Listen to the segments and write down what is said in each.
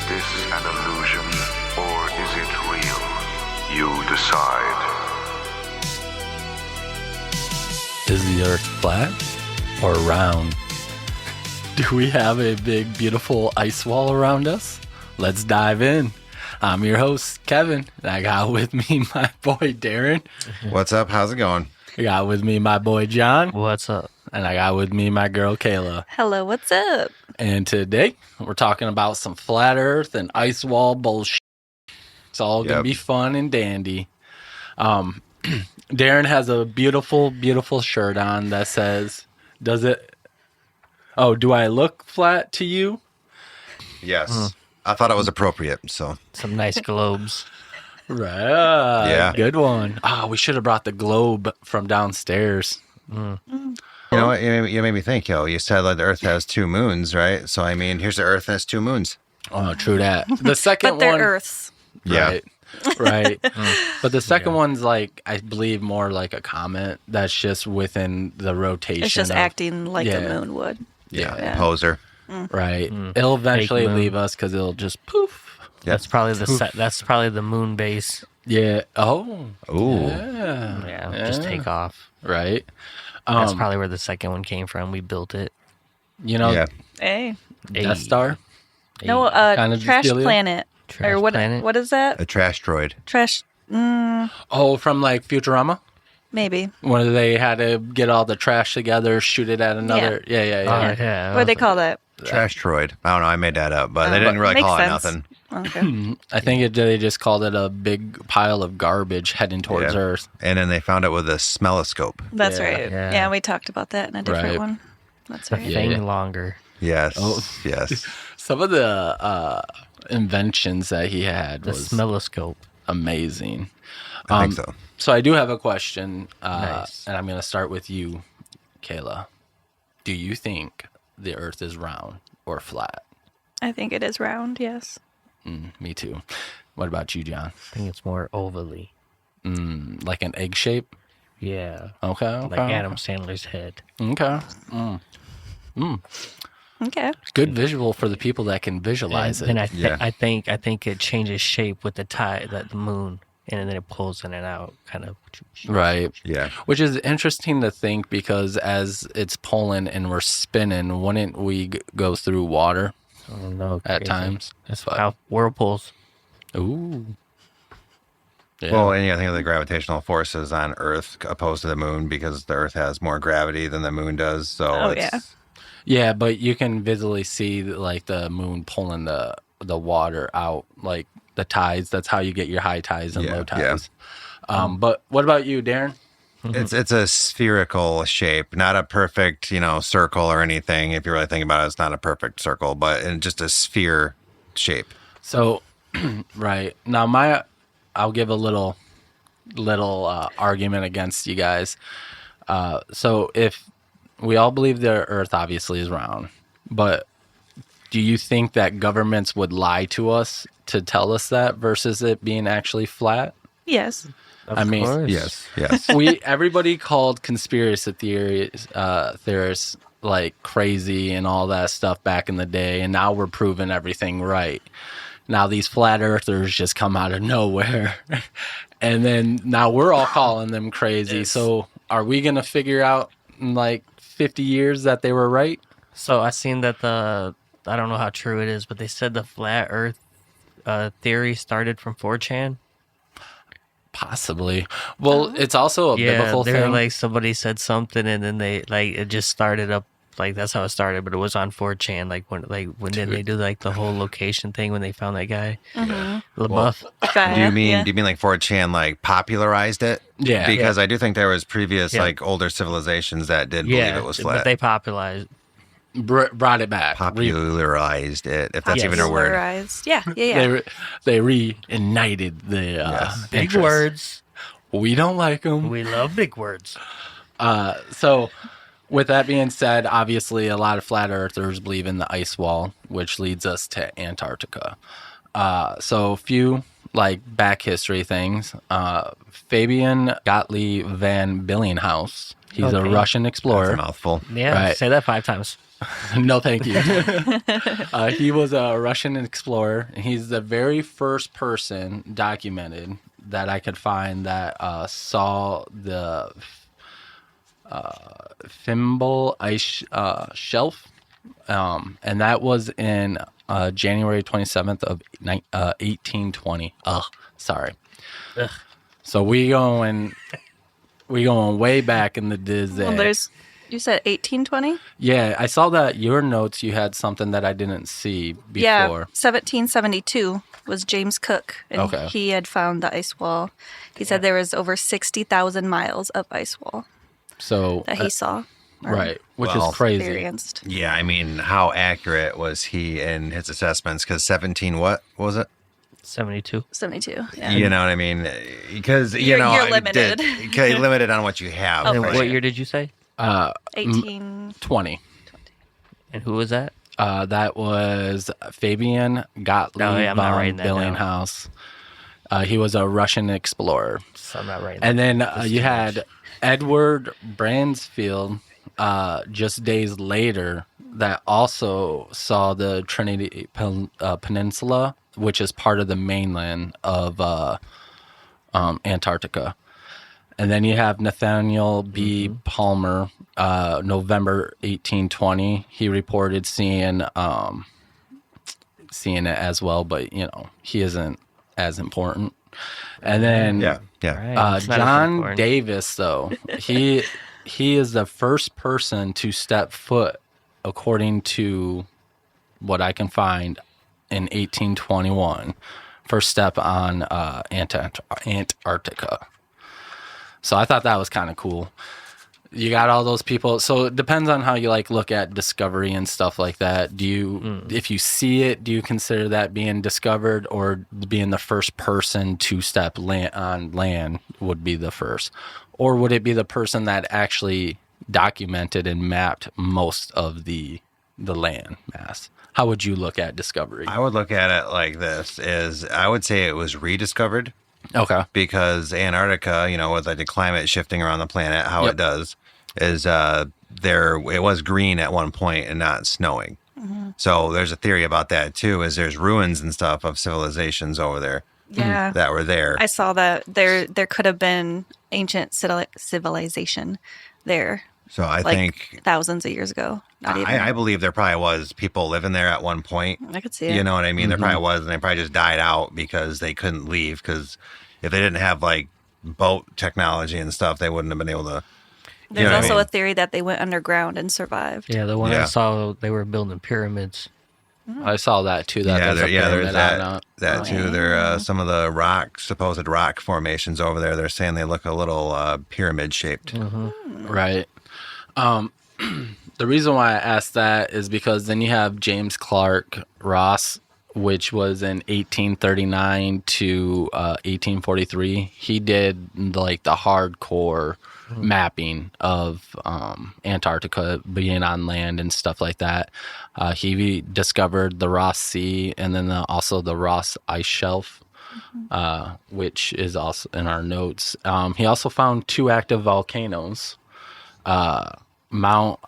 this an illusion, or is it real? You decide. Is the Earth flat or round? Do we have a big, beautiful ice wall around us? Let's dive in. I'm your host, Kevin, and I got with me my boy, Darren. What's up? How's it going? I got with me my boy, John. What's up? And I got with me my girl, Kayla. Hello, what's up? And today, we're talking about some flat Earth and ice wall bullshit. It's all going to be fun and dandy. Darren has a beautiful, beautiful shirt on that says, do I look flat to you? Yes. I thought it was appropriate, so. Some nice globes. Right. Yeah. Good one. We should have brought the globe from downstairs. You know what? You made me think, you said like the Earth has two moons, right? So, I mean, here's the Earth and has two moons. Oh, true that. The second But they're one. Earths. Right. Right. But the second one's like, I believe, more like a comet that's just within the rotation. It's just acting like a moon would. Yeah. Poser. Right. It'll eventually leave us because it'll just poof. That's probably that's probably the moon base. Yeah. Oh. Ooh. Yeah, just take off. Right. That's probably where the second one came from. We built it. You know, Hey. Death Star. No, Kind of Trash dealio? Planet. Trash or what? Planet? What is that? A trash droid. Trash. Oh, from like Futurama? Maybe. When they had to get all the trash together, shoot it at another. Yeah. Yeah. What do they call that? Trash droid. I don't know. I made that up, but they didn't really makes call it sense. nothing. Okay. I think they just called it a big pile of garbage heading towards Yeah. Earth. And then they found it with a smelloscope. That's Yeah. right. Yeah. Yeah, we talked about that in a different Right. one. That's The right. thing longer. Yes. Oh. Yes. Some of the inventions that he had The was smelloscope. amazing. I think so. So I do have a question, Nice. and I'm going to start with you, Kayla. Do you think the Earth is round or flat? I think it is round, yes. Me too. What about you, John? I think it's more ovally. Like an egg shape? Yeah. Okay. Like Adam Sandler's head. Okay. Okay. Good visual for the people that can visualize And it. I think it changes shape with the tide, the moon, and then it pulls in and out, kind of. Right. Yeah. Which is interesting to think because as it's pulling and we're spinning, wouldn't we go through water I don't know. at crazy. times? That's how whirlpools. Ooh. Yeah. Well, and I think of the gravitational forces on Earth opposed to the moon because the Earth has more gravity than the moon does. So Oh, it's, yeah. Yeah, but you can visually see like the moon pulling the water out, like the tides. That's how you get your high tides and low tides. But what about you, Darren? It's a spherical shape, not a perfect, circle or anything. If you really think about it, it's not a perfect circle, but in just a sphere shape. So, right now, I'll give a little argument against you guys. So if we all believe the Earth obviously is round, but do you think that governments would lie to us to tell us that versus it being actually flat? Yes. I mean, course. Yes. everybody called conspiracy theorists like crazy and all that stuff back in the day, and now we're proving everything right. Now these flat earthers just come out of nowhere, and then now we're all calling them crazy. So are we gonna figure out in like 50 years that they were right? So I seen that I don't know how true it is, but they said the flat Earth theory started from 4chan. Possibly. Well, it's also a biblical they're thing. like somebody said something, and then they it just started up. Like that's how it started, but it was on 4chan. Like when did they do like the whole location thing when they found that guy, LaBeouf? Do you mean like 4chan like popularized it? Yeah. Because I do think there was previous like older civilizations that did believe it was flat. But they popularized. Brought it back. Popularized it, if that's even a word. Popularized. Yeah. They reignited the Big interest. words. We don't like them. We love big words. So, with that being said, obviously a lot of flat earthers believe in the ice wall, which leads us to Antarctica. So a few like back history things. Fabian Gottlieb van Billinghaus. He's a Russian explorer. That's a mouthful. Yeah, Right. say that 5 times. No, thank you. He was a Russian explorer. And he's the very first person documented that I could find that saw the Thimble ice shelf, and that was in January 27th of 1820. Sorry. Ugh. So we going way back in the Disney. Well, you said 1820? Yeah, I saw that your notes. You had something that I didn't see before. Yeah, 1772 was James Cook, and Okay. he had found the ice wall. He said there was over 60,000 miles of ice wall So that he saw. or right, which Well, is crazy. Experienced. Yeah, I mean, how accurate was he in his assessments? Because 17, what was it? 72. 72. Yeah. You know what I mean? Because You're limited. You're limited on what you have. Oh, And for what sure. year did you say? 18. 20. And who was that? That was Fabian Gottlieb Oh, yeah, I'm not von writing that down. Billinghaus. He was a Russian explorer. So I'm not right. And then you had Edward Bransfield just days later that also saw the Trinity Peninsula, which is part of the mainland of Antarctica. And then you have Nathaniel B. Palmer, November 1820. He reported seeing it as well, but he isn't as important. And then Yeah. Right. It's not as John important. Davis, though, he is the first person to step foot, according to what I can find, in 1821. First step on Antarctica. So I thought that was kind of cool. You got all those people. So it depends on how you look at discovery and stuff like that. Do you, if you see it, do you consider that being discovered, or being the first person to step on land would be the first? Or would it be the person that actually documented and mapped most of the land mass? How would you look at discovery? I would look at it like this: I would say it was rediscovered. Okay. Because Antarctica, with the climate shifting around the planet, how Yep. it does, is it was green at one point and not snowing. So there's a theory about that too, is there's ruins and stuff of civilizations over there Yeah. that were there. I saw that there could have been ancient civilization there So I like think thousands of years ago. Not even. I believe there probably was people living there at one point. I could see it. You know what I mean? There probably was, and they probably just died out because they couldn't leave. Because if they didn't have boat technology and stuff, they wouldn't have been able to. There's know what I also mean? a theory that they went underground and survived. Yeah, the one Yeah. I saw, they were building pyramids. I saw that too. That there's a there's pyramid out. that too. There some of the supposed rock formations over there. They're saying they look a little pyramid shaped. Right. The reason why I asked that is because then you have James Clark Ross, which was in 1839 to 1843. He did the hardcore mapping of Antarctica, being on land and stuff like that. He discovered the Ross Sea, and then also the Ross Ice Shelf, which is also in our notes. He also found 2 active volcanoes. Mount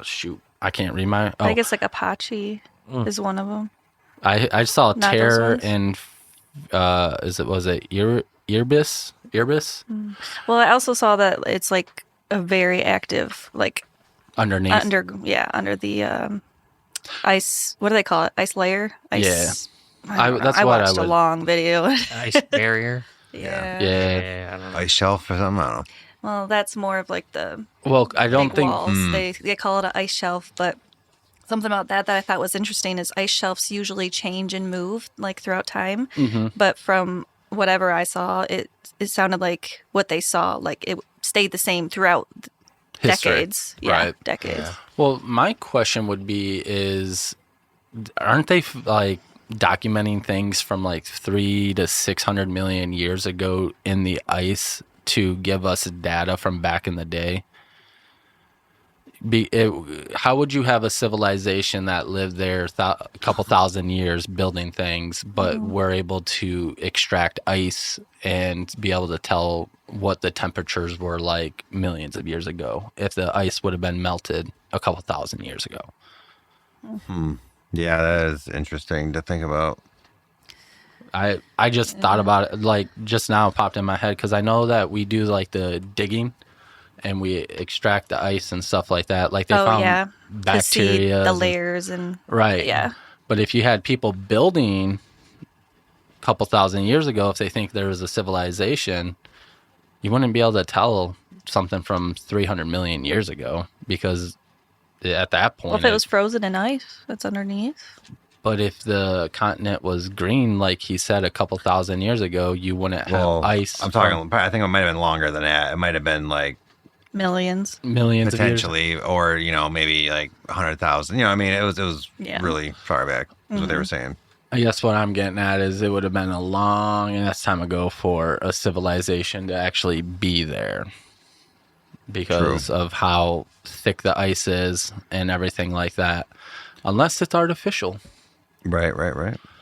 shoot, I can't read my. I guess Apache is one of them. I saw Not those Terror ones? in was it Irbis? Well, I also saw that it's a very active, Underneath. under the ice. What do they call it? Ice layer. Ice. I don't know. that's I what I watched a would- long video. Ice barrier. yeah. Yeah. I don't know. Ice shelf or something. I don't know. Well, that's more of the Well, I don't big think. walls. They call it an ice shelf, but something about that I thought was interesting is ice shelves usually change and move throughout time. But from whatever I saw, it sounded like what they saw, it stayed the same throughout History. decades. Yeah, Right. decades. Well, my question would be: aren't they documenting things from 300 to 600 million years ago in the ice to give us data from back in the day? how would you have a civilization that lived there a couple thousand years building things, but were able to extract ice and be able to tell what the temperatures were like millions of years ago if the ice would have been melted a couple thousand years ago? Yeah, that is interesting to think about. I just thought about it, like just now it popped in my head, because I know that we do like the digging and we extract the ice and stuff like that. Like they found to see bacteria, the layers and right? Yeah. But if you had people building a couple thousand years ago, if they think there was a civilization, you wouldn't be able to tell something from 300 million years ago, because at that point, Well, if it was frozen in ice that's underneath. but if the continent was green, like he said a couple thousand years ago, you wouldn't have ice. I'm talking. I think it might have been longer than that. It might have been like Millions. millions of years. potentially, or maybe like 100,000. I mean, it was Yeah. really far back. Is what they were saying. I guess what I'm getting at is it would have been a long ass time ago for a civilization to actually be there, because of how thick the ice is and everything like that, unless it's artificial. Right.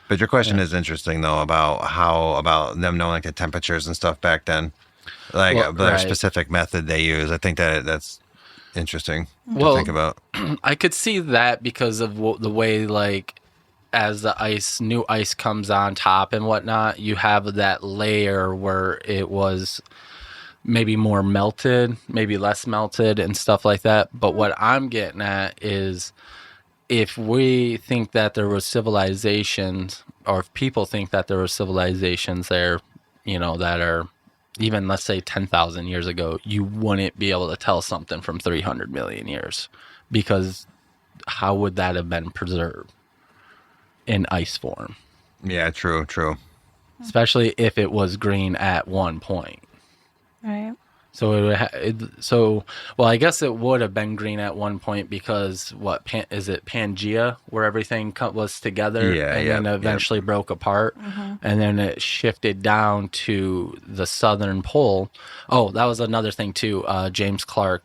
But your question is interesting though about them knowing like the temperatures and stuff back then, like their specific method they use. I think that's interesting to think about. I could see that because of the way, like, as the new ice comes on top and whatnot, you have that layer where it was maybe more melted, maybe less melted and stuff like that. But what I'm getting at is, if we think that there was civilizations, or if people think that there were civilizations there, that are even, let's say, 10,000 years ago, you wouldn't be able to tell something from 300 million years, because how would that have been preserved in ice form? Yeah, true. Especially if it was green at one point. Right. So I guess it would have been green at one point, because is it Pangea, where everything was together and then eventually broke apart, and then it shifted down to the southern pole. Oh, that was another thing too. James Clark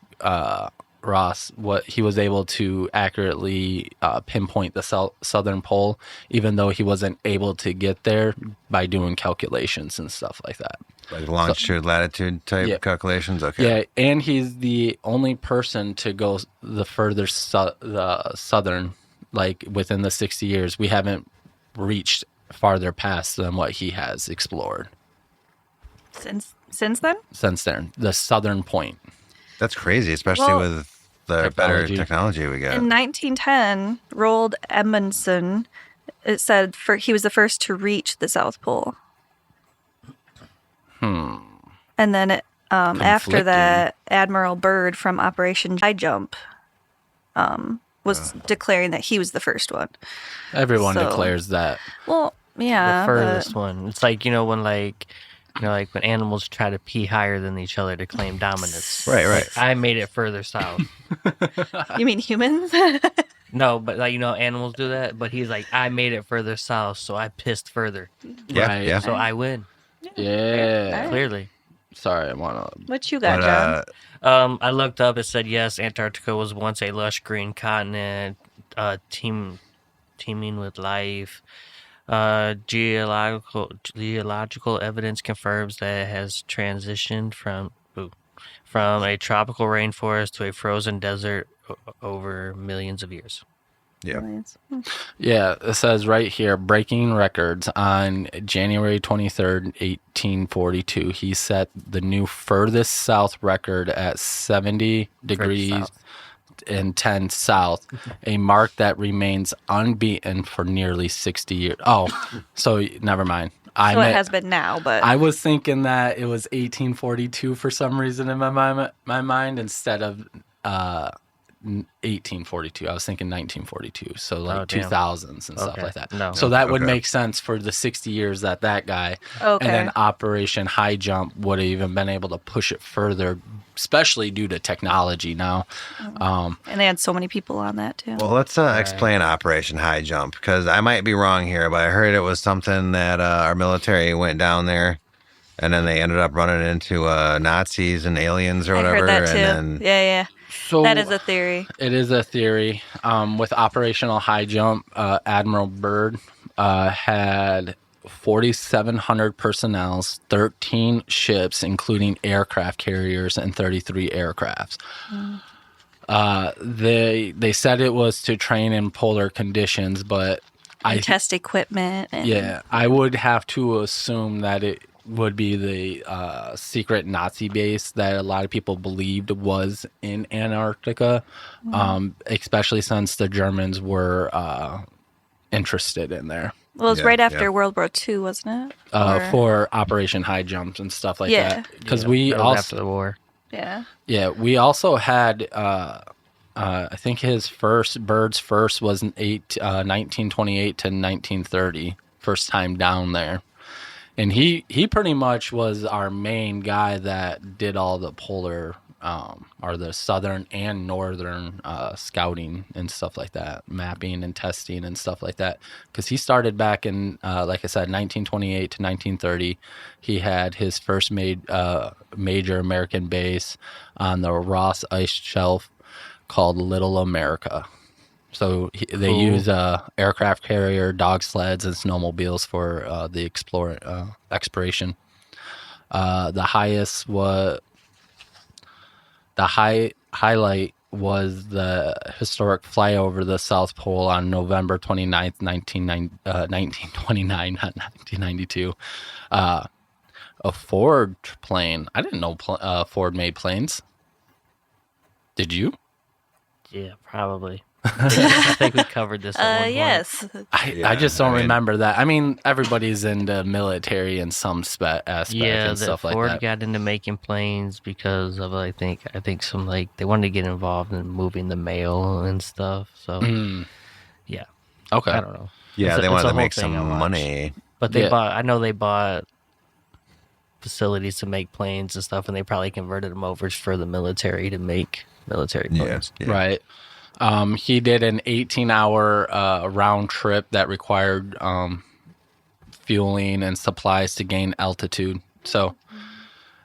Ross, what he was able to accurately pinpoint the southern pole, even though he wasn't able to get there by doing calculations and stuff like that. Like longitude, latitude type calculations. Okay. Yeah, and he's the only person to go the further the southern, like within the 60 years. We haven't reached farther past than what he has explored. Since then? Since then, the southern point. That's crazy, especially with the better Technology. technology we got. In 1910, Roald Amundsen, it said he was the first to reach the South Pole. And then after that, Admiral Byrd from Operation High Jump was declaring that he was the first one. Everyone So- declares that. Well, yeah. The furthest one. It's like, when like when animals try to pee higher than each other to claim dominance. Right. Like, I made it further south. You mean humans? No, but animals do that. But he's like, I made it further south, so I pissed further. Yeah, Right. yeah. So I win. Yeah. Clearly. Sorry, I want to. What you got, John? I looked up. It said yes. Antarctica was once a lush green continent, teeming with life. Geological evidence confirms that it has transitioned from a tropical rainforest to a frozen desert over millions of years. Yeah. Yeah, it says right here, breaking records on January 23rd, 1842. He set the new furthest south record at 70 degrees south. and 10 south, a mark that remains unbeaten for nearly 60 years. Oh, so never mind. So it has been now, but I was thinking that it was 1842 for some reason in my mind instead of 1842. I was thinking 1942. So like Oh, damn. 2000s and stuff Okay. like that. No. So that would Okay. make sense for the 60 years that guy. Okay. And then Operation High Jump would have even been able to push it further, especially due to technology now. and they had so many people on that too. Well, let's explain Operation High Jump, because I might be wrong here, but I heard it was something that our military went down there, and then they ended up running into Nazis and aliens or I whatever. heard that too. And then Yeah. So That is a theory. It is a theory. With operational high jump, Admiral Byrd had 4,700 personnel, 13 ships, including aircraft carriers, and 33 aircrafts. They said it was to train in polar conditions, but And test equipment. And, I would have to assume that it would be the secret Nazi base that a lot of people believed was in Antarctica, especially since the Germans were interested in there Well, it was Yeah, right after yeah. World War II, wasn't it? Or- for Operation High Jumps and stuff like Yeah. that. Because Yeah, we that was also after the war. yeah. we also had I think Bird's first was in 1928 to 1930, first time down there. And he pretty much was our main guy that did all the polar, or the southern and northern scouting and stuff like that, mapping and testing and stuff like that. Because he started back in, like I said, 1928 to 1930. He had his first major American base on the Ross Ice Shelf called Little America. So they use aircraft carrier, dog sleds, and snowmobiles for the exploration. The highlight was the historic flyover the South Pole on November 29th, 1929, not 1992. A Ford plane. I didn't know Ford made planes. Did you? Yeah, probably. I think we covered this. At one point. Yes. I just don't remember that. I mean, everybody's into military in some aspect Yeah, and the stuff like Ford that. got into making planes because of I think some like they wanted to get involved in moving the mail and stuff. So yeah, Okay. I don't know. Yeah, It's they a wanted to whole make thing some I watched. money. But they Yeah. bought. I know they bought facilities to make planes and stuff, and they probably converted them over for the military to make military planes. Yeah. Right. He did an 18-hour round trip that required fueling and supplies to gain altitude. So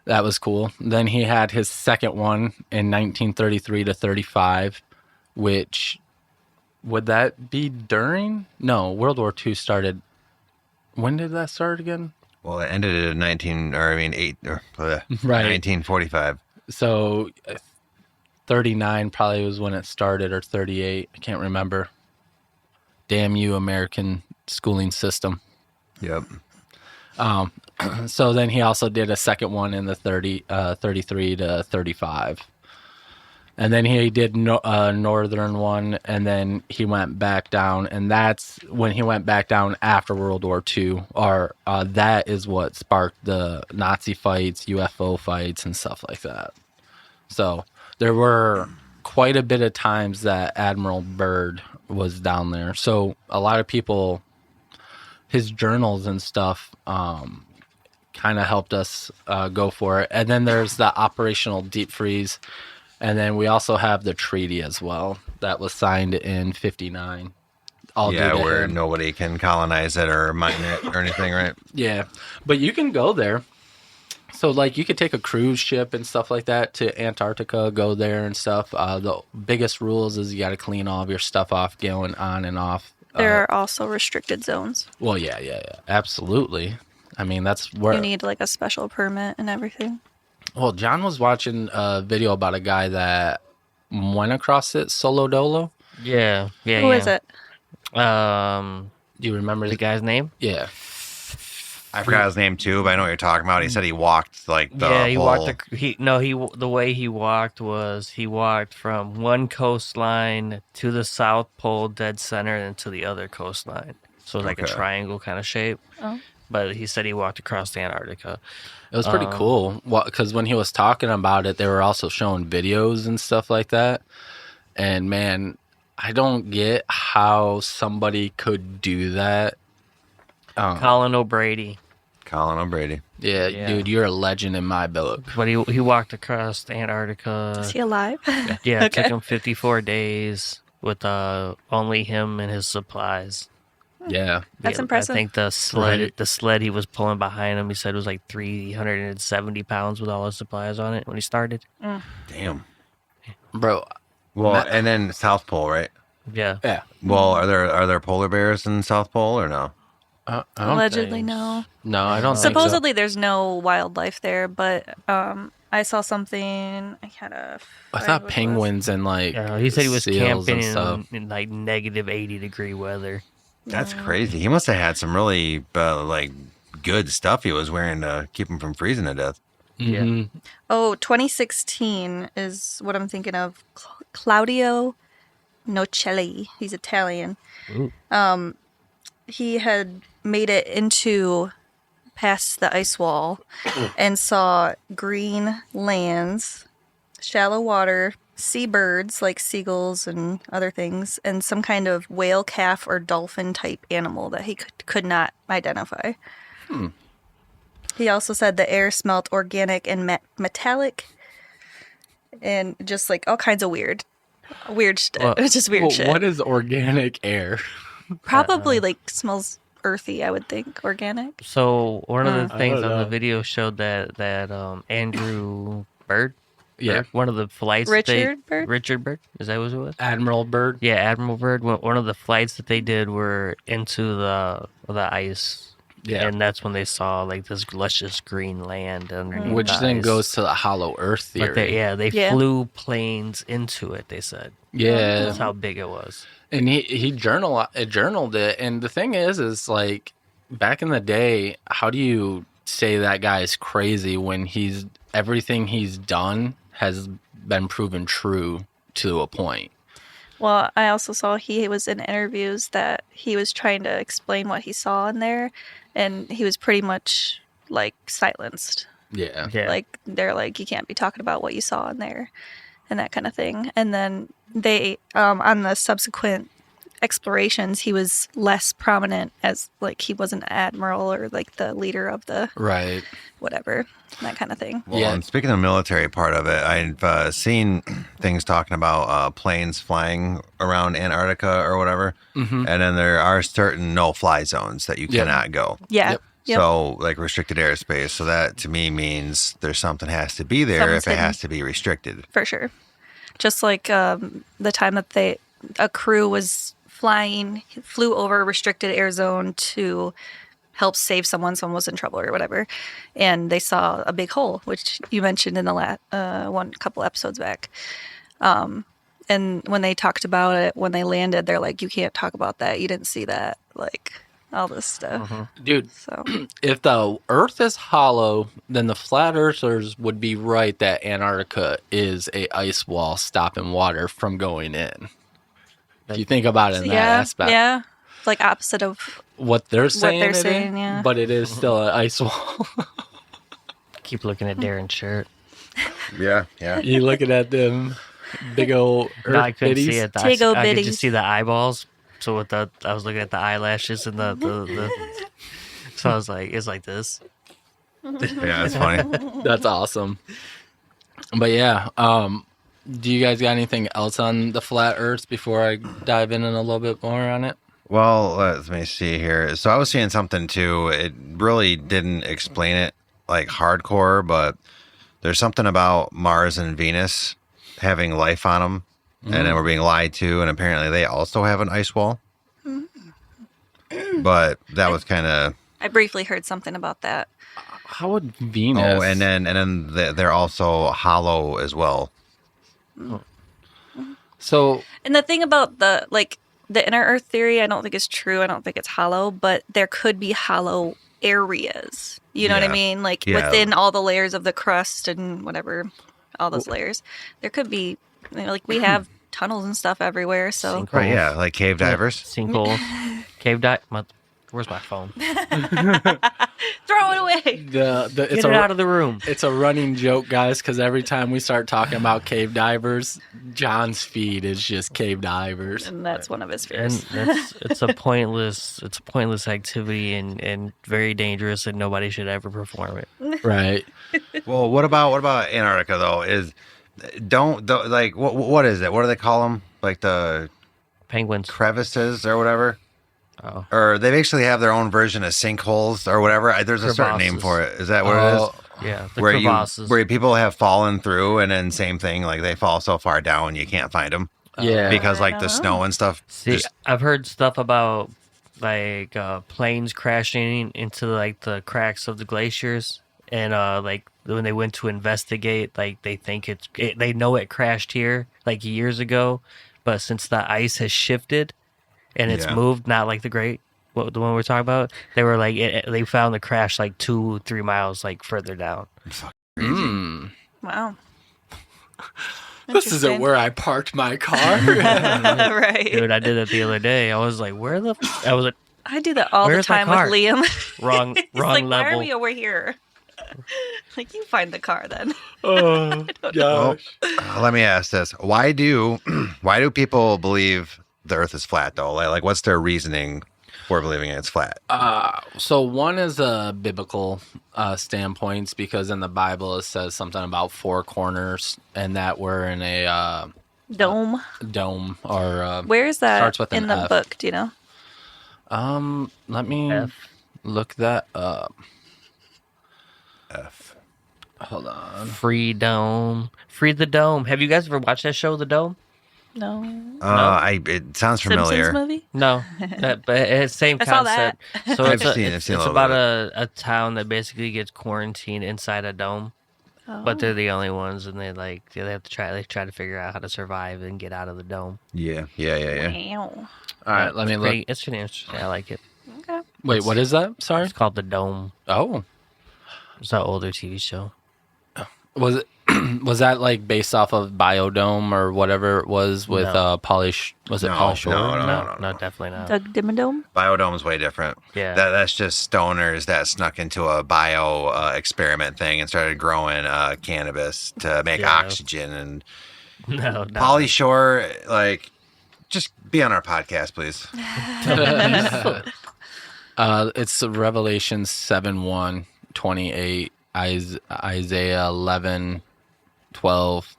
that was cool. Then he had his second one in 1933 to 35, which would that be during? No, World War II started. When did that start again? Well, it ended at 1945. So 39 probably was when it started, or 38. I can't remember. Damn you, American schooling system. Yep. So then he also did a second one in the 33 to 35. And then he did a northern one, and then he went back down. And that's when he went back down after World War II. Or that is what sparked the Nazi fights, UFO fights, and stuff like that. So there were quite a bit of times that Admiral Byrd was down there. So a lot of people, his journals and stuff, kind of helped us go for it. And then there's the operational deep freeze. And then we also have the treaty as well that was signed in 59. Yeah, where nobody can colonize it or mine it or anything, right? Yeah, but you can go there. So, like, you could take a cruise ship and stuff like that to Antarctica, go there and stuff. The biggest rules is you got to clean all of your stuff off going on and off. There are also restricted zones. Well, yeah, absolutely. I mean, that's where You need like a special permit and everything. Well, John was watching a video about a guy that went across it solo dolo. Yeah. Who is it? Do Do you remember the guy's name? Yeah. I forgot his name too, but I know what you're talking about. He said he walked like the He whole... walked. The way he walked was he walked from one coastline to the South Pole dead center and to the other coastline. So it's like a Okay. triangle kind of shape. Oh. But he said he walked across Antarctica. It was pretty cool because when he was talking about it, they were also showing videos and stuff like that. And man, I don't get how somebody could do that. Colin O'Brady. Colin O'Brady. Yeah, Yeah. dude, you're a legend in my book. But he walked across Antarctica. Is he alive? Yeah, it took Okay. him 54 days with only him and his supplies. Yeah. That's impressive. I think the Right. sled he was pulling behind him, he said it was like 370 pounds with all his supplies on it when he started. Damn. bro. Well, and then South Pole, right? Yeah. Yeah. Well, are there polar bears in South Pole or no? I don't Allegedly, think- no. No, I don't think so. Supposedly, there's no wildlife there, but I saw something. I gotta. I find thought what it was. penguins and like Yeah, he said he was seals camping and stuff. in like negative 80-degree weather. That's crazy. He must have had some really like good stuff he was wearing to keep him from freezing to death. Mhm. Oh, 2016 is what I'm thinking of. Claudio Nocelli. He's Italian. Ooh. He had made it into past the ice wall and saw green lands, shallow water, seabirds like seagulls and other things, and some kind of whale calf or dolphin type animal that he could not identify. He also said the air smelt organic and metallic and just like all kinds of weird shit. Well, Just weird shit. What is organic air? Probably like smells earthy, I would think. Organic. So one of the I things don't on the know. video showed that Andrew Bird, Yeah. one of the flights that Richard Bird? Richard Bird, is that what it was? Admiral Bird. Yeah, Admiral Bird. One of the flights that they did were into the ice. Yeah. And that's when they saw like this luscious green land underneath Which the then ice. goes to the hollow earth theory. But they Yeah. flew planes into it, they said. Yeah. That's how big it was. And he journaled it. And the thing is like back in the day, how do you say that guy's crazy when everything he's done has been proven true to a point? Well, I also saw he was in interviews that he was trying to explain what he saw in there, and he was pretty much like silenced. Yeah. Yeah. Like they're like, you can't be talking about what you saw in there, and that kind of thing. And then they, on the subsequent explorations, he was less prominent as like he was an admiral or like the leader of the Right. whatever, that kind of thing. Well, Yeah. and speaking of the military part of it, I've seen things talking about planes flying around Antarctica or whatever, and then there are certain no-fly zones that you Yep. cannot go. Yeah. Yep. Yep. So, like restricted airspace. So that to me means there's something has to be there Something's if it hidden. has to be restricted. For sure. Just like the time that a crew was flew over a restricted air zone to help save someone was in trouble or whatever, and they saw a big hole, which you mentioned in the couple episodes back. And when they talked about it, when they landed, they're like, you can't talk about that. You didn't see that. Like all this stuff. Dude, So if the Earth is hollow, then the flat earthers would be right that Antarctica is a ice wall stopping water from going in. If you think about it in that aspect, yeah. It's like opposite of what they're saying, they're it is, saying, yeah. but it is still an ice wall. Keep looking at Darren's shirt. Yeah, yeah. You looking at them big old Earth No, I couldn't bitties? see it. Tigo I could bitties. just see the eyeballs. So I was looking at the eyelashes and the so I was like, it's like this. Yeah, it's funny. That's awesome. But yeah, do you guys got anything else on the flat Earth before I dive in a little bit more on it? Well, let me see here. So I was seeing something too. It really didn't explain it like hardcore, but there's something about Mars and Venus having life on them, and then we're being lied to, and apparently they also have an ice wall. But that was kind of I briefly heard something about that. How would Venus? oh, and then they're also hollow as well. So And the thing about the inner Earth theory, I don't think is true. I don't think it's hollow, but there could be hollow areas. You know what I Yeah. mean? Like Yeah. within all the layers of the crust and whatever, all those layers, there could be like we have tunnels and stuff everywhere. So Sinkhole. Right? Yeah, like cave divers. Sinkhole. Cave dive. Where's my phone? throw it away. it's Get it out of the room. It's a running joke, guys, because every time we start talking about cave divers, John's feed is just cave divers. And that's one of his And fears. it's a pointless activity and very dangerous, and nobody should ever perform it. Right. Well, what about Antarctica though? What is it? What do they call them? Like the Penguins. crevices or whatever? Oh. Or they basically have their own version of sinkholes or whatever. There's a certain name Crevasses. for it. Is that what it is? Yeah, the where crevasses. where people have fallen through, and then same thing, like they fall so far down you can't find them Yeah. because like I the don't snow know. and stuff. See, just- I've heard stuff about like planes crashing into like the cracks of the glaciers, and like when they went to investigate, like they think they know it crashed here like years ago, but since the ice has shifted and it's Yeah. moved, not like the one we're talking about, they were like they found the crash like 2-3 miles like further down. Mm. Wow. This isn't Interesting. where I parked my car. Right. Dude, I did it the other day. I was like, I was like, I do that all Where's the my time with car? Liam. wrong He's wrong like, level. why are we over here? Like, you find the car then. Oh, Well, gosh. let me ask this: why do people believe the Earth is flat though? Like what's their reasoning for believing it's flat? So one is a biblical standpoints, because in the Bible it says something about four corners and that we're in a Dome. dome or Where is that starts with an in the F. book? Do you know? let me F. look that up. F. Hold on. Free the dome. Have you guys ever watched that show, The Dome? No. It sounds familiar. Simpsons movie? No, but it's same I saw that. concept. So I've it's seen a it's little about bit. a town that basically gets quarantined inside a dome, but they're the only ones, and they have to try to figure out how to survive and get out of the dome. Yeah. Wow. All right, let me look. It's pretty interesting. I like it. Okay. Wait, what is that? Sorry. It's called The Dome. Oh, It's an older TV show. was it? Was that like based off of Biodome or whatever it was with No. Polish? Was it No, Polish Shore? no. Definitely not. Doug Dimmadome? Biodome's way different. Yeah. That's just stoners that snuck into a bio experiment thing and started growing cannabis to make Yeah. oxygen. And No, Polly Shore, like, just be on our podcast, please. It's Revelation 7:1-28, Isaiah 11:12,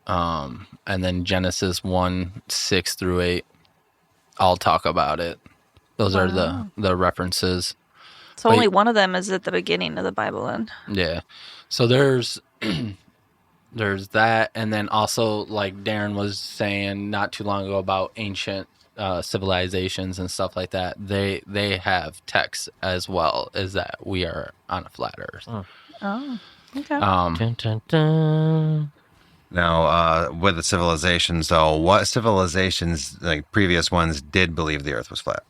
and then Genesis 1:6-8. I'll talk about it. Those are the references. So Wait. only one of them is at the beginning of the Bible then. Yeah. So there's there's that, and then also like Darren was saying not too long ago about ancient civilizations and stuff like that. They have texts as well as that we are on a flat Earth. Oh. Okay. Dun, dun, dun. Now, with the civilizations, though, what civilizations, like previous ones, did believe the Earth was flat?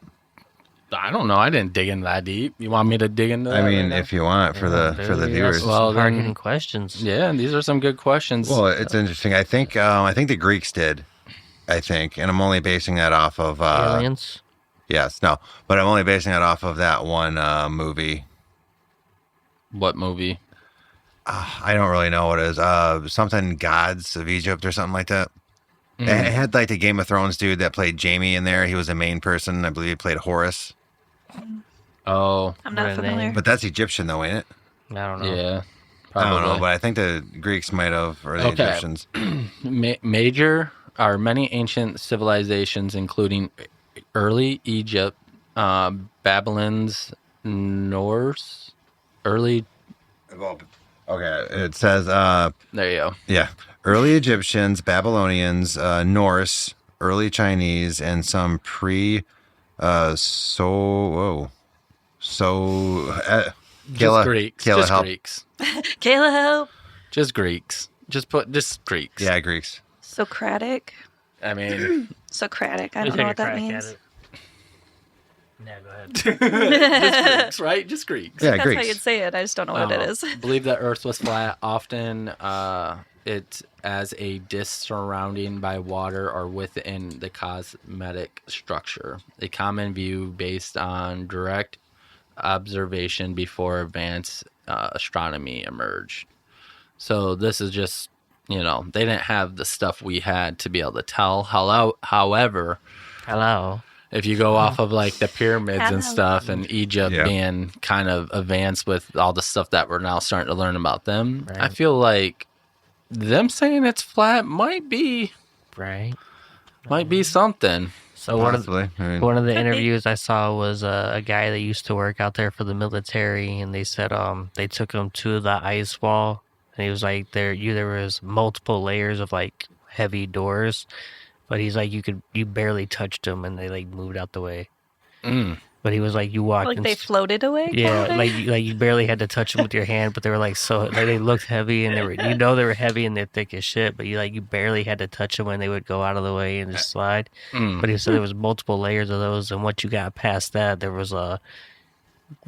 I don't know. I didn't dig into that deep. You want me to dig into that? I mean, right now? if you want, for the Dude, viewers. that's Well, some then- hard-hitting questions. Yeah, these are some good questions. Well, it's interesting. I think the Greeks did. I think, and I'm only basing that off of Aliens. yes, no, but I'm only basing that off of that one movie. What movie? I don't really know what it is. Something Gods of Egypt or something like that. It had like the Game of Thrones dude that played Jamie in there. He was a main person. I believe he played Horus. Oh, I'm not Renee. familiar. But that's Egyptian though, ain't it? I don't know. yeah. I Probably. don't know, but I think the Greeks might have, or the Okay. Egyptians. Major are many ancient civilizations, including early Egypt, Babylon's Norse, early. Okay, it says, There you go. yeah, early Egyptians, Babylonians, Norse, early Chinese, and some Just Greeks. Kayla, Just help. Greeks. Kayla, help. Just Greeks. Just Greeks. Yeah, Greeks. Socratic. I mean, Socratic. I Let don't me know take what a that crack means. at it. Yeah, go ahead. just Greeks, right? Just Greeks. Yeah, That's Greeks. how you'd say it. I just don't know what it is. Believe that Earth was flat. Often, it as a disk surrounding by water or within the cosmetic structure. A common view based on direct observation before advanced astronomy emerged. So this is just, they didn't have the stuff we had to be able to tell. However, Hello. if you go off of like the pyramids and Hello. stuff, and Egypt Yeah. being kind of advanced with all the stuff that we're now starting to learn about them, I Right. feel like them saying it's flat might be Right. something. So Possibly. I mean, one of the Could be. interviews I saw was a guy that used to work out there for the military, and they said they took him to the ice wall, and he was like there was multiple layers of like heavy doors, but he's like you barely touched them, and they like moved out the way. But he was like you walked Like in, they floated away. kind yeah, of thing? like you barely had to touch them with your hand, but they were like so like they looked heavy, and they were heavy and they're thick as shit, but you barely had to touch them when they would go out of the way and just slide. But he said there was multiple layers of those, and once you got past that, there was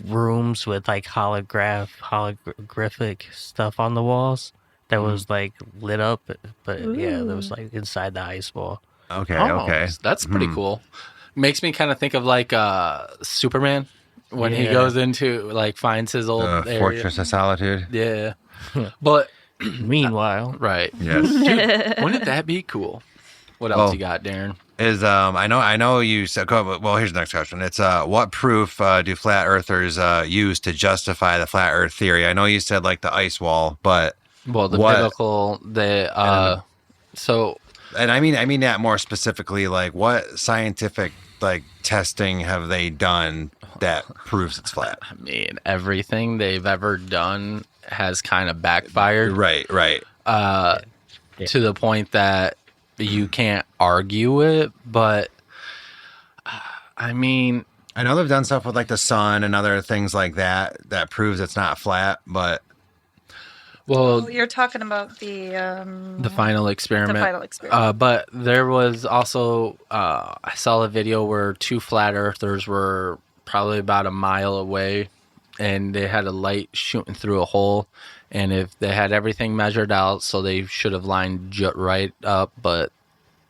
rooms with like holographic stuff on the walls that was like lit up, but yeah, that was like inside the ice wall. okay, Oh, okay. that's pretty cool. Makes me kind of think of like Superman when he Yeah. goes into like finds his old area. Fortress of Solitude. Yeah, but Meanwhile, right. Yes. Dude, wouldn't that be cool? What else Oh. you got, Darren? Is I know you said, well, here's the next question. It's what proof do flat earthers use to justify the flat earth theory? I know you said like the ice wall, but Well, the what- biblical, so and I mean that more specifically, like what scientific like testing have they done that proves it's flat? I mean, everything they've ever done has kind of backfired. Right. To the point that you can't argue it, but I mean, I know they've done stuff with like the sun and other things like that that proves it's not flat, but well, Oh, you're talking about the final experiment. The final experiment. But there was also, I saw a video where two flat earthers were probably about a mile away, and they had a light shooting through a hole. And if they had everything measured out, so they should have lined right up, but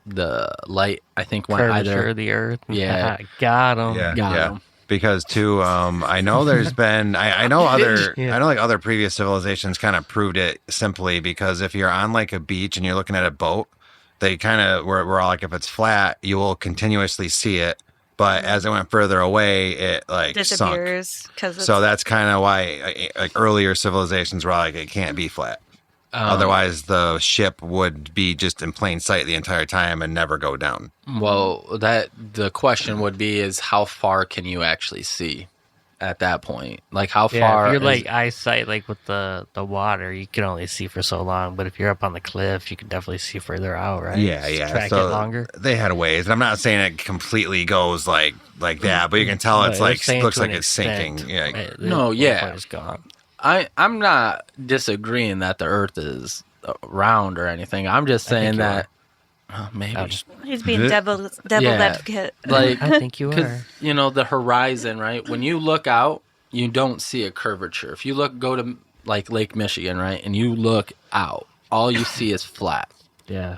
the light, I think, went curvature either. of the earth. Yeah. Got him. Got 'em. Because too, I know there's been, I know other, Yeah. I know like other previous civilizations kind of proved it simply because if you're on like a beach and you're looking at a boat, they kind of we're all like, if it's flat, you will continuously see it, but as it went further away, it like sunk. disappears because So that's kind of why like earlier civilizations were like, it can't be flat. Otherwise, the ship would be just in plain sight the entire time and never go down. Well, the question would be is how far can you actually see at that point? Like how Yeah, far? if you're is- like eyesight, like with the water, you can only see for so long. But if you're up on the cliff, you can definitely see further out, right? Yeah, Just yeah. Track so it longer. they had ways, and I'm not saying it completely goes like that, but you can tell it's But like saying looks to like an it's extent, sinking. Yeah, right, No, one yeah. point is gone. I'm not disagreeing that the Earth is round or anything. I'm just think saying you that maybe I'm just- he's being The- devil's Yeah. advocate. like I think you because are. you know the horizon, right? When you look out, you don't see a curvature. If you go to like Lake Michigan, right, and you look out, all you see is flat. Yeah.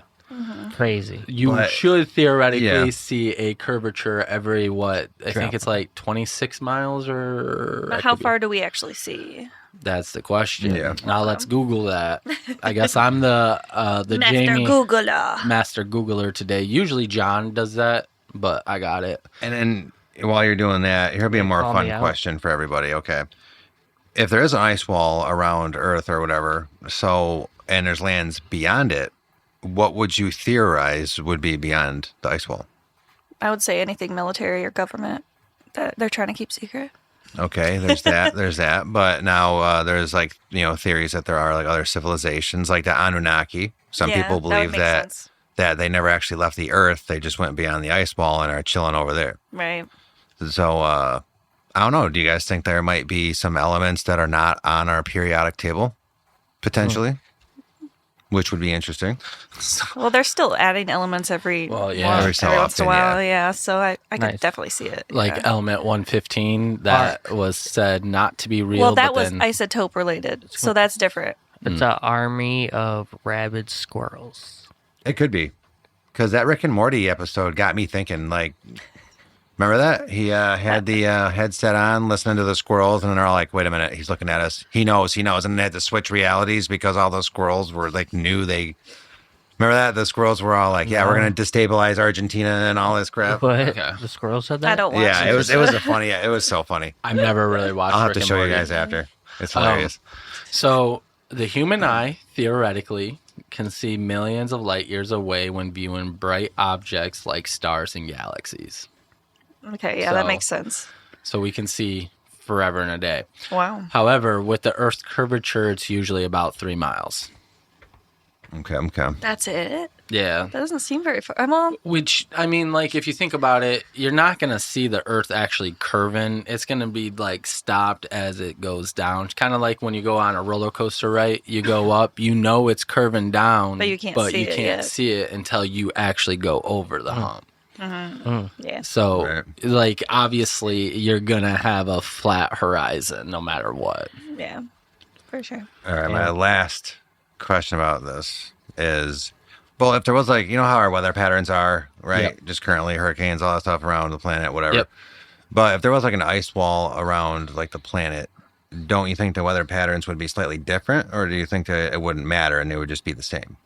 Crazy. You But- should theoretically yeah. see a curvature every what? I think Drop. it's like 26 miles or. I But how could be- far do we actually see? That's the question. Yeah. Now let's Google that. I guess I'm the Master Jamie Googler. Master Googler today. Usually John does that, but I got it. and then while you're doing that, here'll be a more Call fun me out. question for everybody. Okay, if there is an ice wall around Earth or whatever, and there's lands beyond it, what would you theorize would be beyond the ice wall? I would say anything military or government that they're trying to keep secret. Okay, there's that. There's that. But now there's like theories that there are like other civilizations like the Anunnaki. Some Yeah, people that would believe make that sense. that they never actually left the Earth. They just went beyond the ice wall and are chilling over there. Right. So I don't know. Do you guys think there might be some elements that are not on our periodic table potentially? Which would be interesting. Well, they're still adding elements every Well, yeah. once- Every so once in a often, while. Yeah. So I could Nice. definitely see it. Like yeah. element 115 that was said not to be real. Well, that but was then, isotope related, so that's different. It's an army of rabid squirrels. It could be. Because that Rick and Morty episode got me thinking, like, remember that? He had the headset on, listening to the squirrels, and then they're all like, wait a minute, he's looking at us. He knows. And then they had to switch realities because all those squirrels were like, knew they. Remember that? The squirrels were all like, yeah, we're going to destabilize Argentina and all this crap. But Okay. the squirrel said that? I don't watch Yeah, it was a funny, it was so funny. I've never really watched I'll have Rick to and show you Morty. guys after. It's hilarious. So the human eye theoretically can see millions of light years away when viewing bright objects like stars and galaxies. Okay, yeah, that So- makes sense. So we can see forever and a day. Wow. However, with the Earth's curvature, it's usually about 3 miles. Okay. Okay. That's it? Yeah. That doesn't seem very far. Well, Which, I mean, like, if you think about it, you're not going to see the Earth actually curving. It's going to be, like, stopped as it goes down. Kind of like when you go on a roller coaster, right? You go up, you know it's curving down. But you can't see it yet. see it until you actually go over the hump. yeah. So, Right. like, obviously, you're going to have a flat horizon no matter what. Yeah. For sure. All right. My last question about this is, well, if there was like, you know how our weather patterns are, right? Yep. Just currently hurricanes, all that stuff around the planet, whatever. Yep. But if there was like an ice wall around like the planet, don't you think the weather patterns would be slightly different, or do you think that it wouldn't matter and it would just be the same?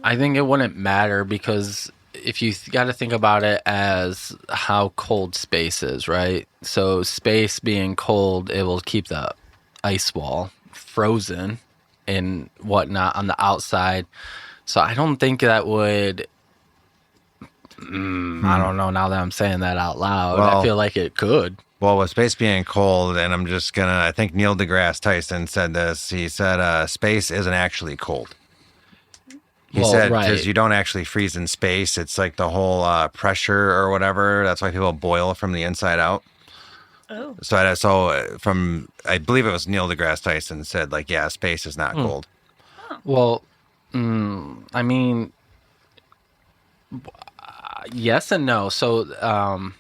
I think it wouldn't matter because if you got to think about it as how cold space is, right? So space being cold, it will keep the ice wall frozen and whatnot on the outside. So I don't think that would. I don't know. Now that I'm saying that out loud, I Well- feel like it could. Well, with space being cold, and I'm just gonna, I think Neil deGrasse Tyson said this. He said, space isn't actually cold. He Well, said, right. because you don't actually freeze in space. It's like the whole pressure or whatever. That's why people boil from the inside out. Oh. So from, I believe it was Neil deGrasse Tyson said, like, yeah, space is not cold. Well, I mean, yes and no. So,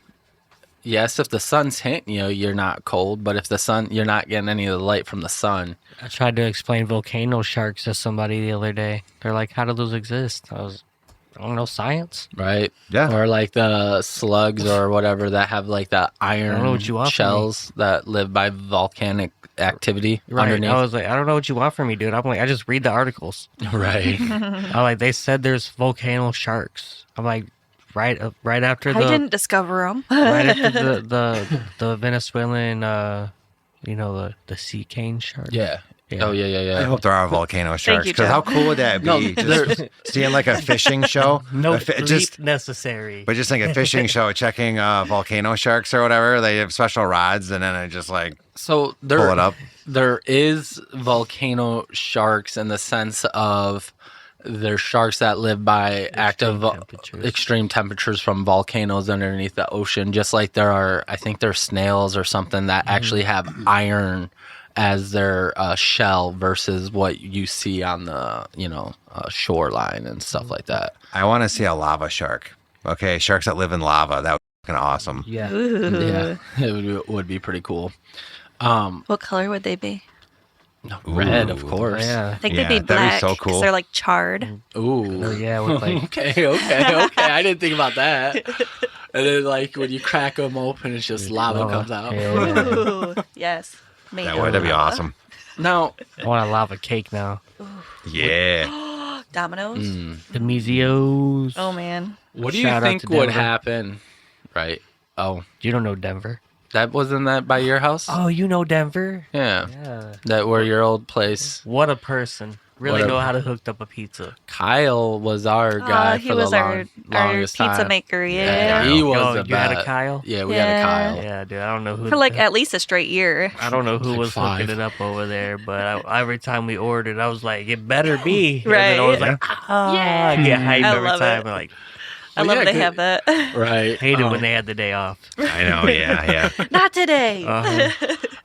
yes, if the sun's hitting you, you're not cold. But if the sun, you're not getting any of the light from the sun. I tried to explain volcano sharks to somebody the other day. They're like, "How do those exist?" I don't know, science. Right. Yeah. Or like the slugs or whatever that have like the I don't know iron what you want from me. shells that live by volcanic activity Right. underneath. I was like, I don't know what you want from me, dude. I'm like, I just read the articles. Right. I'm like, they said there's volcano sharks. I'm like, right after I didn't discover them. right after the Venezuelan, the sea cane shark. Yeah. Yeah. Oh yeah. I hope there are volcano sharks, you, because Joe. how cool would that be? No, just seeing like a fishing show. No A fi- sleep just necessary. But just like a fishing show, checking volcano sharks or whatever. They have special rods, and then I just like So pull it up. there is volcano sharks in the sense of they're sharks that live by extreme temperatures from volcanoes underneath the ocean, just like there are, I think there's snails or something that actually have iron as their shell versus what you see on the shoreline and stuff like that. I want to see a lava shark. Okay, sharks that live in lava. That would be kind of awesome. Yeah. Ooh. Yeah, it would be pretty cool. What color would they be? Red, Ooh. of course. I think Yeah, they'd be that'd be black so 'cause cool. they're like charred. Ooh. Oh, yeah, with like Okay. I didn't think about that. And then, like, when you crack them open, it's just lava comes out. Yeah. Ooh, yes. Made That of would be lava. awesome. Now, I want a lava cake now. Yeah. Dominoes. The Mizios. Oh man. what do you Shout out think to would Denver. happen? Right. Oh, You don't know Denver. that wasn't that by your house? Oh, you know Denver? Yeah. Yeah. That were your old place. What a person. Really What a- know how to hook up a pizza. Kyle was our guy He for was the our longest pizza time. maker. Yeah, Yeah. he was Yo, the you had a best. Kyle? Yeah, we had a Yeah. Kyle. Yeah, dude. I don't know who. For like at least a straight year. I don't know who Like was 5. hooking it up over there, but every time we ordered, I was like, it better be. Right. And then I was like, I get hyped I every love time. it. I'm like, I Well, love yeah, they good- have that. Right. hated when they had the day off. I know. Yeah. Not today.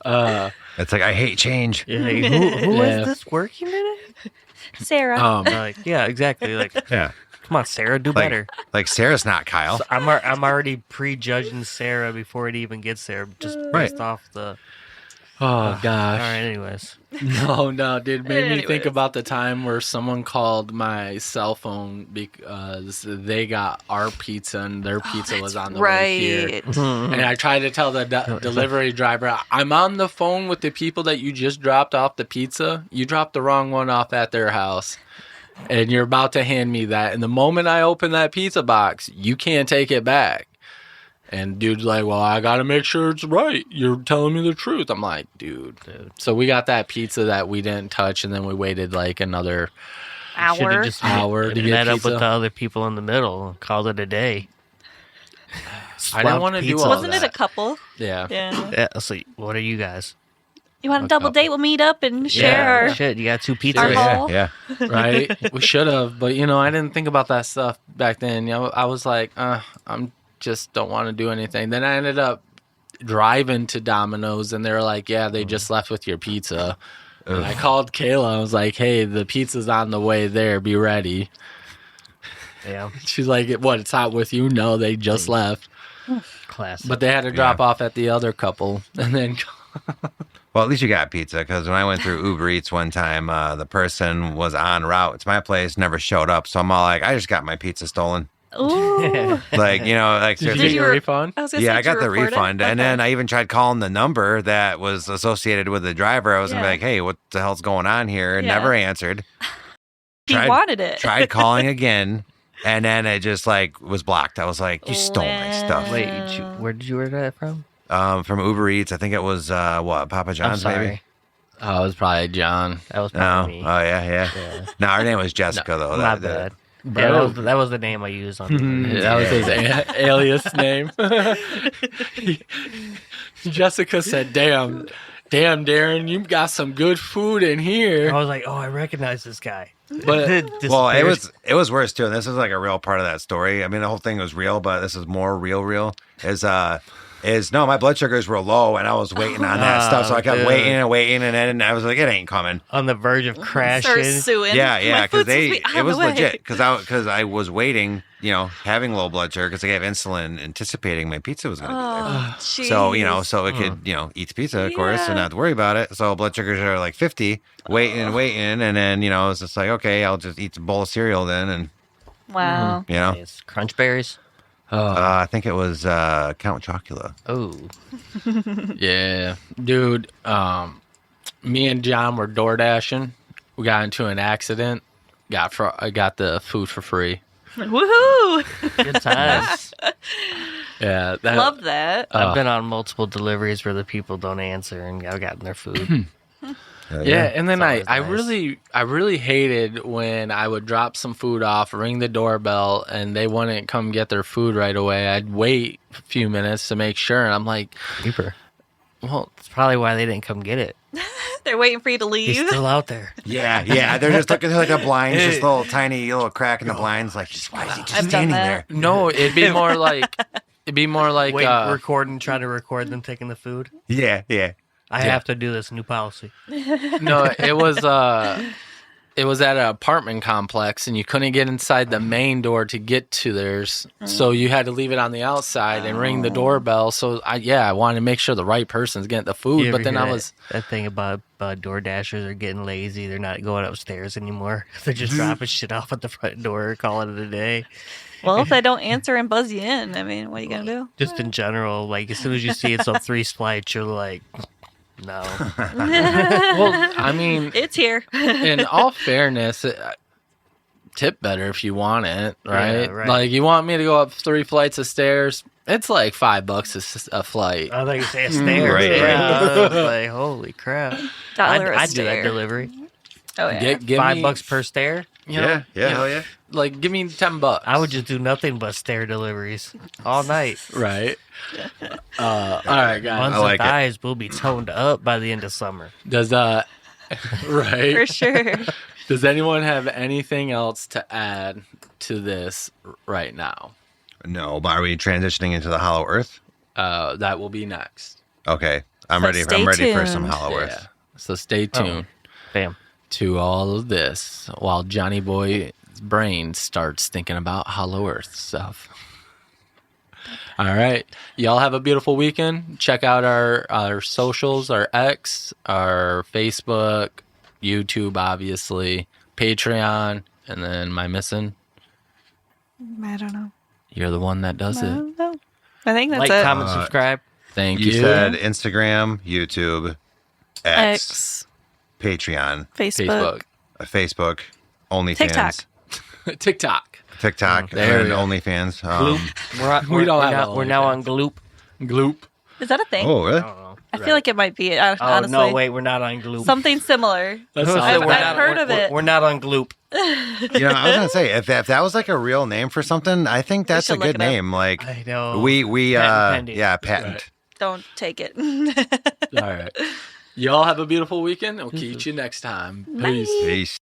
Uh-huh. It's like I hate change. Yeah, like, who Yeah. is this working in it? Sarah. Like, yeah, exactly. Like, Yeah. come on, Sarah, do Like, better. like Sarah's not Kyle. I'm already prejudging Sarah before it even gets there, just Right. based off the. Oh All gosh. right, anyways. No, dude. Made me think Anyways. about the time where someone called my cell phone because they got our pizza and their pizza was on the way here. right. And I tried to tell the delivery driver, I'm on the phone with the people that you just dropped off the pizza. You dropped the wrong one off at their house. And you're about to hand me that. And the moment I open that pizza box, you can't take it back. And dude's like, well, I got to make sure it's right. You're telling me the truth. I'm like, dude. So we got that pizza that we didn't touch. And then we waited like another Should hour. have just Hour to get met up pizza. with the other people in the middle and called it a day. I didn't want to do Pizza. all Wasn't that. it a couple? Yeah. Yeah. Yeah, so what are you guys? You want a A double couple. date? We'll meet up and share our Shit, you got 2 Our pizzas. haul. Yeah. Right? We should have, but I didn't think about that stuff back then. I was like, I'm just don't want to do anything. Then I ended up driving to Domino's, and they were like, yeah, they just left with your pizza. And I called Kayla. I was like, hey, the pizza's on the way there. Be ready. Yeah, She's like, what? It's not with you? No, they just left. classic. But they had to drop off at the other couple, and then Well, at least you got pizza, because when I went through Uber Eats one time, the person was en route to my place, never showed up. So I'm all like, I just got my pizza stolen. Ooh. Like, like did you seriously. get you your re- refund? I was gonna Yeah, say, I got did the you report it? refund. And Okay. then I even tried calling the number that was associated with the driver. I was gonna be Yeah. like, hey, what the hell's going on here? And Yeah. never answered. He tried- wanted it. Tried calling again. And then it just was blocked. I was like, you stole my stuff. Wait, where did you order that from? From Uber Eats. I think it was Papa I'm John's sorry. maybe. Oh, it was probably John. That was No. probably Oh me. yeah. No, her name was Jessica though. My That- bad. Bro. Yeah, that was the name I used on. That was his alias name. Jessica said, damn, Darren, you got some good food in I here. was like, oh, I recognize this guy. But Well, it Disappeared. was worse too, and this is like a real part of that story. I mean, the whole thing was real, but this is more real. Is no, my blood sugars were low, and I was waiting on that stuff, so I kept dude. waiting, and then I was like, it ain't coming. on the verge of Start crashing. suing. Yeah, My because food's supposed to be on it was the way. legit because I was waiting, having low blood sugar because I gave insulin, anticipating my pizza was going to be there. Oh, jeez. So, so it could, eat the pizza, of course, and Yeah. not to worry about it. So blood sugars are like 50, waiting, and then, it's just like, okay, I'll just eat a bowl of cereal then. And, Wow. It's crunch berries. I think it was Count Chocula. Oh, yeah, dude, me and John were door dashing. We got into an accident. I got the food for free. Woohoo! good times. Yeah, Love that. I've been on multiple deliveries where the people don't answer and I've gotten their food. Yeah, and then It's I always nice. really hated when I would drop some food off, ring the doorbell, and they wouldn't come get their food right away. I'd wait a few minutes to make sure, and I'm like, Keeper. well, That's probably why they didn't come get it. They're waiting for you to He's leave. still out there. Yeah. They're just looking through like a blind, just a little tiny little crack in the blinds. Like, why is he just I've done standing that. there? no, it'd be more like Wait, trying to record them taking the food. Yeah. I have to do this new policy. no, it was at an apartment complex, and you couldn't get inside the main door to get to theirs, so you had to leave it on the outside and ring the doorbell. So I wanted to make sure the right person's getting the food, You but ever then hear I that- was that thing about door dashers are getting lazy. They're not going upstairs anymore. They're just dropping shit off at the front door, calling it a day. Well, if they don't answer and buzz you in, I mean, what are you gonna do? Just in general, like as soon as you see it's on 3 splites, you're like, no. well, I mean, It's here. in all fairness, tip better if you want it, right? Yeah, right. Like, you want me to go up 3 flights of stairs? It's like $5 a flight. I thought you say stairs. Right. Yeah, I was like, holy crap. Dollar a I'd do that stare. delivery. Oh yeah. Give me $5 per stare. you know, Hell yeah. Like, give me $10. I would just do nothing but stare deliveries all night. right. All right, guys. Buns I like and it. thighs will be toned up by the end of summer. Does right? For sure. Does anyone have anything else to add to this right now? No, but are we transitioning into the Hollow Earth? That will be next. Okay, I'm So ready. stay I'm ready for some tuned. Hollow Yeah. Earth. So stay tuned Bam. to all of this while Johnny Boy's brain starts thinking about Hollow Earth stuff. All right. Y'all have a beautiful weekend. Check out our socials, our X, our Facebook, YouTube, obviously, Patreon, and then am I missing? I don't know. You're the one that does I it. don't know. I think that's Like, it. comment, subscribe. Thank You you. said Instagram, YouTube, X, X, Patreon, Facebook. Facebook, OnlyFans, TikTok. TikTok. TikTok, there and we go. OnlyFans. Gloop. We don't have We're now on Gloop. Gloop. Is that a thing? Oh, really? I don't know. I feel like it might be, Oh honestly. no, wait, we're not on Gloop. Something similar. That's I've not- heard of it. We're not on Gloop. You know, I was gonna say if that was like a real name for something, I think that's a should look good it up. name. Like I know. we Patent pending. yeah, patent. Right. Don't take it. All right. Y'all have a beautiful weekend. We'll catch you next time. Peace. Peace.